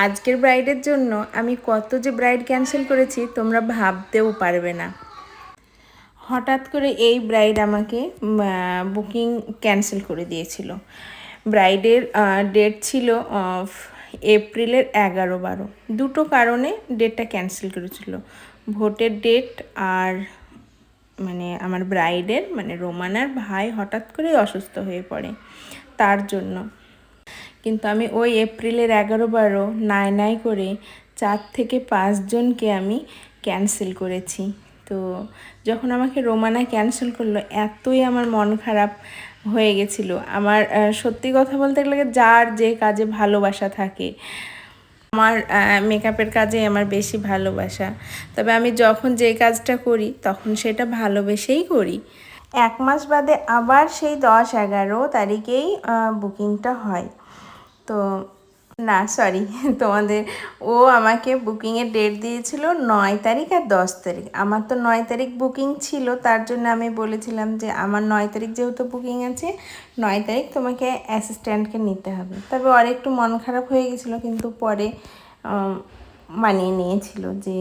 আজকের ব্রাইডের জন্য আমি কত যে ব্রাইড ক্যান্সেল করেছি তোমরা ভাবতেও পারবে না। হঠাৎ করে এই ব্রাইড আমাকে বুকিং ক্যান্সেল করে দিয়েছিল। ব্রাইডের ডেট ছিল এপ্রিলের 11-12, দুটো কারণে ডেটটা ক্যান্সেল করেছিল। ভোটের ডেট আর মানে আমার ব্রাইডের মানে রোমানার ভাই হঠাৎ করেই অসুস্থ হয়ে পড়ে, তার জন্য। কিন্তু আমি ওই এপ্রিলের 11-12 নাই করে 4 থেকে 5 জনকে আমি ক্যান্সেল করেছি। তো যখন আমাকে রোমানা ক্যান্সেল করলো এতই আমার মন খারাপ হয়ে গেছিলো। আমার সত্যি কথা বলতে গেলে যার যে কাজে ভালোবাসা থাকে, আমার মেকআপের কাজে আমার বেশি ভালোবাসা, তবে আমি যখন যে কাজটা করি তখন সেটা ভালোবেসেই করি। 1 মাস বাদে আবার সেই 10-11 তারিখেই বুকিংটা হয়। তো না সরি, তোমাদের ও আমাকে বুকিংয়ের ডেট দিয়েছিল 9 তারিখ আর 10 তারিখ। আমার তো 9 তারিখ বুকিং ছিল, তার জন্য আমি বলেছিলাম যে আমার 9 তারিখ যেহেতু বুকিং আছে 9 তারিখ তোমাকে অ্যাসিস্ট্যান্টকে নিতে হবে। তবে ওর একটু মন খারাপ হয়ে গেছিলো, কিন্তু পরে মানিয়ে নিয়েছিল যে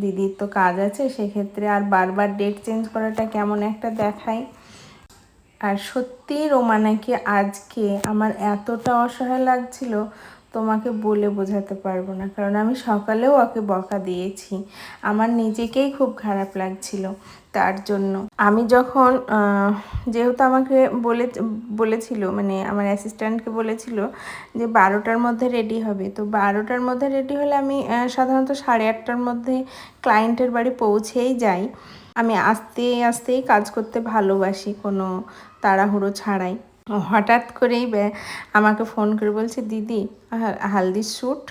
দিদির তো কাজ আছে, সেক্ষেত্রে আর বারবার ডেট চেঞ্জ করাটা কেমন একটা দেখায়। আর সত্যি রোমানাকে আজকে আমার এতটা অসহায় লাগছিল তোমাকে বলে বোঝাতে পারবো না, কারণ আমি সকালেও ওকে বকা দিয়েছি। আমার নিজেকেই খুব খারাপ লাগছিল তার জন্য। আমি যখন যেহেতু আমাকে বলেছিল মানে আমার অ্যাসিস্ট্যান্টকে বলেছিল যে 12টার মধ্যে রেডি হবে, তো 12টার মধ্যে রেডি হলে আমি সাধারণত 8:30টার মধ্যে ক্লায়েন্টের বাড়ি পৌঁছেই যাই। আমি আস্তে আস্তেই কাজ করতে ভালোবাসি, কোনো তাড়াহুড়ো ছাড়াই। হঠাৎ করেই আমাকে ফোন করে বলছে, দিদি হালদির শ্যুট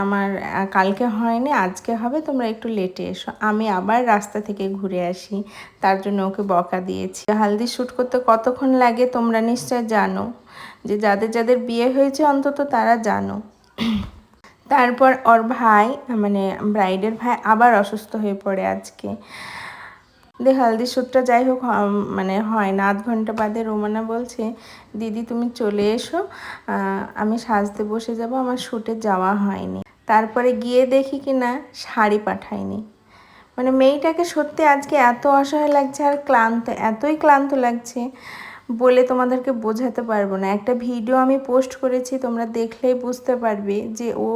আমার কালকে হয়নি, আজকে হবে, তোমরা একটু লেটে এসো। আমি আবার রাস্তা থেকে ঘুরে আসি, তার জন্য ওকে বকা দিয়েছি। হালদির শ্যুট করতে কতক্ষণ লাগে তোমরা নিশ্চয় জানো, যে যাদের যাদের বিয়ে হয়েছে অন্তত তারা জানো। তারপর ওর ভাই মানে ব্রাইডের ভাই আবার অসুস্থ হয়ে পড়ে আজকে। হালদি শ্যুটটা যাই হোক মানে হয় না, 0.5 ঘন্টা বাদে রোমানা বলছে, দিদি তুমি চলে এসো, আমি সাজতে বসে যাব, আমার শ্যুটে যাওয়া হয়নি। তারপরে গিয়ে দেখি কি না শাড়ি পাঠায়নি। মানে মেয়েটাকে সত্যি আজকে এত অসহায় লাগছে আর ক্লান্ত, এতই ক্লান্ত লাগছে বলে তোমাদেরকে বোঝাতে পারবো না। একটা ভিডিও আমি পোস্ট করেছি, তোমরা দেখলেই বুঝতে পারবে যে ও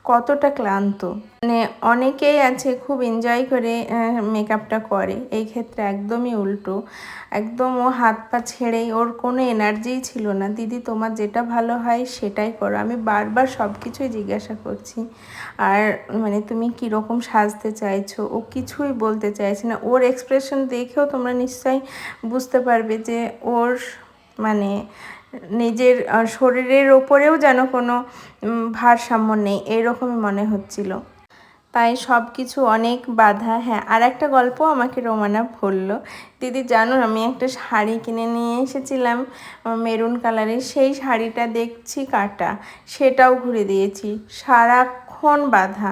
কতটা ক্লান্ত। মানে অনেকেই আছে খুব এনজয় করে মেকআপটা করে, এই ক্ষেত্রে একদমই উল্টো। একদম ও হাত পা ছেড়েই, ওর কোনো এনার্জিই ছিল না। দিদি তোমার যেটা ভালো হয় সেটাই করো। আমি বারবার সব কিছুই জিজ্ঞাসা করছি, আর মানে তুমি কীরকম সাজতে চাইছো, ও কিছুই বলতে চাইছে না। ওর এক্সপ্রেশন দেখেও তোমরা নিশ্চয়ই বুঝতে পারবে যে ওর মানে নিজের শরীরের ওপরেও যেন কোনো ভারসাম্য নেই, এরকমই মনে হচ্ছিল। তাই সব কিছু অনেক বাধা। হ্যাঁ, আর একটা গল্প আমাকে রোমানা বললো, দিদি জানো আমি একটা শাড়ি কিনে নিয়ে এসেছিলাম মেরুন কালারের, সেই শাড়িটা দেখছি কাটা, সেটাও ঘুরে দিয়েছি, সারাক্ষণ বাধা।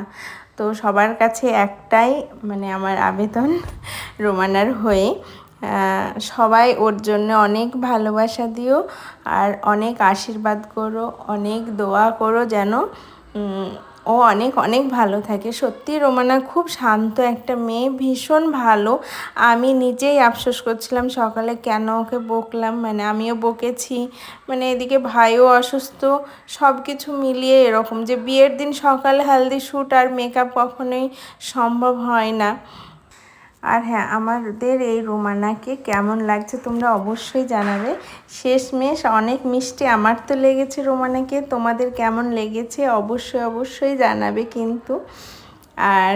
তো সবার কাছে একটাই মানে আমার আবেদন রোমানার হয়ে, সবাই ওর জন্য অনেক ভালোবাসা দিও আর অনেক আশীর্বাদ করো, অনেক দোয়া করো যেন ও অনেক অনেক ভালো থাকে। সত্যি রোমানা খুব শান্ত একটা মেয়ে, ভীষণ ভালো। আমি নিজেই আফসোস করছিলাম সকালে কেন ওকে বকলাম, মানে আমিও বকেছি, মানে এদিকে ভাইও অসুস্থ, সব কিছু মিলিয়ে এরকম যে বিয়ের দিন সকালে হালদি শ্যুট আর মেকআপ কখনোই সম্ভব হয় না। আর হ্যাঁ, আমাদের এই রোমানাকে কেমন লাগছে তোমরা অবশ্যই জানাবে। শেষমেশ অনেক মিষ্টি আমার তো লেগেছে রোমানাকে, তোমাদের কেমন লেগেছে অবশ্যই অবশ্যই জানাবে কিন্তু। আর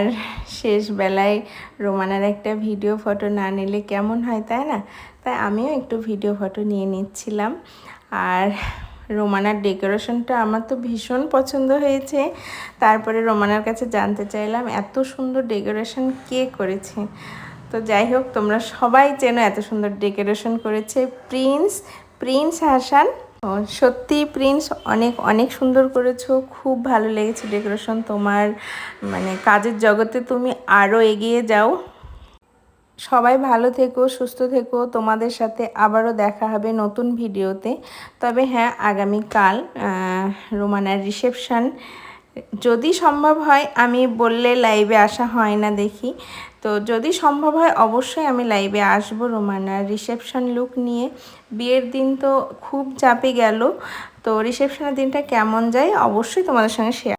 শেষ বেলায় রোমানার একটা ভিডিও ফটো না নিলে কেমন হয়, তাই না? তাই আমিও একটু ভিডিও ফটো নিয়ে নিচ্ছিলাম। আর রোমানার ডেকোরেশনটা আমার তো ভীষণ পছন্দ হয়েছে। তারপরে রোমানার কাছে জানতে চাইলাম এত সুন্দর ডেকোরেশন কে করেছে। তো যাই হোক, তোমরা সবাই চেনো এত সুন্দর ডেকোরেশন করেছে প্রিন্স হাসান। সত্যি প্রিন্স অনেক অনেক সুন্দর করেছো, খুব ভালো লেগেছে ডেকোরেশন তোমার। মানে কাজের জগতে তুমি আরও এগিয়ে যাও। সবাই ভালো থেকো, সুস্থ থেকো। তোমাদের সাথে আবারও দেখা হবে নতুন ভিডিওতে। তবে হ্যাঁ, আগামীকাল রোমানার রিসেপশন, যদি সম্ভব হয়, আমি বললে লাইভে আসা হয় না দেখি, তো যদি সম্ভব হয় অবশ্যই আমি লাইভে আসবো রোমানার রিসেপশন লুক নিয়ে। বিয়ের দিন তো খুব চাপে গেল, তো রিসেপশনের দিনটা কেমন যায় অবশ্যই তোমাদের সঙ্গে শেয়ার